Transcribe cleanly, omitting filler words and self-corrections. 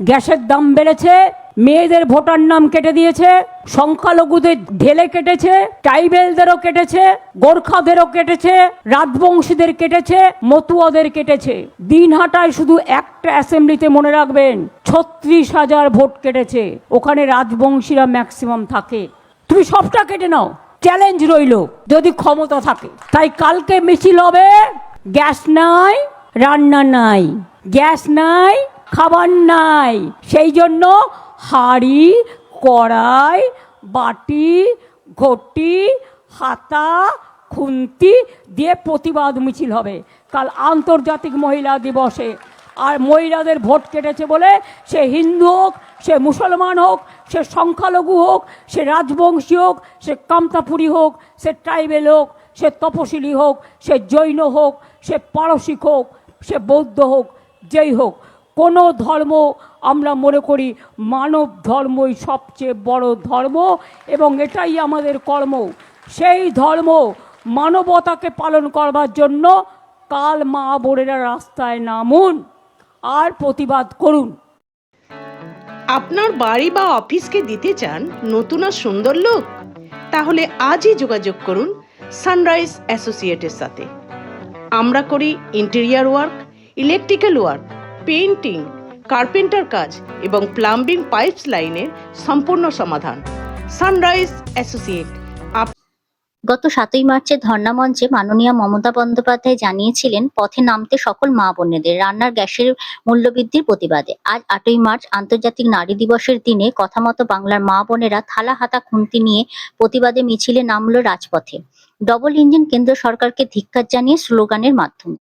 গ্যাসের দাম বেড়েছে, মেয়েদের ভোটার নাম কেটে দিয়েছে, সংখ্যালঘুদের ঢেলে কেটেছে, ট্রাইবেলদেরও কেটেছে, গোর্খাদেরও কেটেছে, রাজবংশীদের কেটেছে, মতুয়াদের কেটেছে। দিনহাটায় শুধু একটা অ্যাসেম্বলিতে মনে রাখবেন 36,000 ভোট কেটেছে। ওখানে রাজবংশীরা ম্যাক্সিমাম থাকে। তুমি সবটা কেটে নাও, চ্যালেঞ্জ রইল যদি ক্ষমতা থাকে। তাই কালকে মিছিল হবে, গ্যাস নাই, রান্না নাই, গ্যাস নাই, খাবার নাই। সেই জন্য হাঁড়ি, কড়াই, বাটি, ঘটি, হাতা, খুন্তি দিয়ে প্রতিবাদ মিছিল হবে কাল আন্তর্জাতিক মহিলা দিবসে। আর মহিলাদের ভোট কেটেছে বলে সে হিন্দু হোক, সে মুসলমান হোক, সে সংখ্যালঘু হোক, সে রাজবংশী হোক, সে কামতাপুরী হোক, সে ট্রাইবেল হোক, সে তপশিলি হোক, সে জৈন হোক, সে পারসিক হোক, সে বৌদ্ধ হোক, যেই হোক, কোনো ধর্ম আমরা মনে করি মানব ধর্মই সবচেয়ে বড় ধর্ম এবং এটাই আমাদের কর্ম। সেই ধর্ম মানবতাকে পালন করবার জন্য কাল মা বোনেরা রাস্তায় নামুন আর প্রতিবাদ করুন। আপনার বাড়ি বা অফিসকে দিতে চান নতুন আর সুন্দর লুক? তাহলে আজই যোগাযোগ করুন সানরাইজ অ্যাসোসিয়েটের সাথে। আমরা করি interior work, electrical work, painting, carpenter কাজ এবং প্লাম্বিং পাইপস লাইনের সম্পূর্ণ সমাধান। Sunrise associate. গত 7ই মার্চের ধর্ণা মঞ্চে মাননীয়া মমতা বন্দ্যোপাধ্যায় জানিয়েছিলেন পথে নামতে সকল মা বোনেদের রান্নার গ্যাসের মূল্যবৃদ্ধির প্রতিবাদে। আজ 8ই মার্চ আন্তর্জাতিক নারী দিবসের দিনে কথা মতো বাংলার মা বোনেরা থালা হাতা খুন্তি নিয়ে প্রতিবাদে মিছিলে নামল রাজপথে। ডবল ইঞ্জিন কেন্দ্র সরকারকে ধিক্কার জানিয়ে স্লোগানের মাধ্যমে।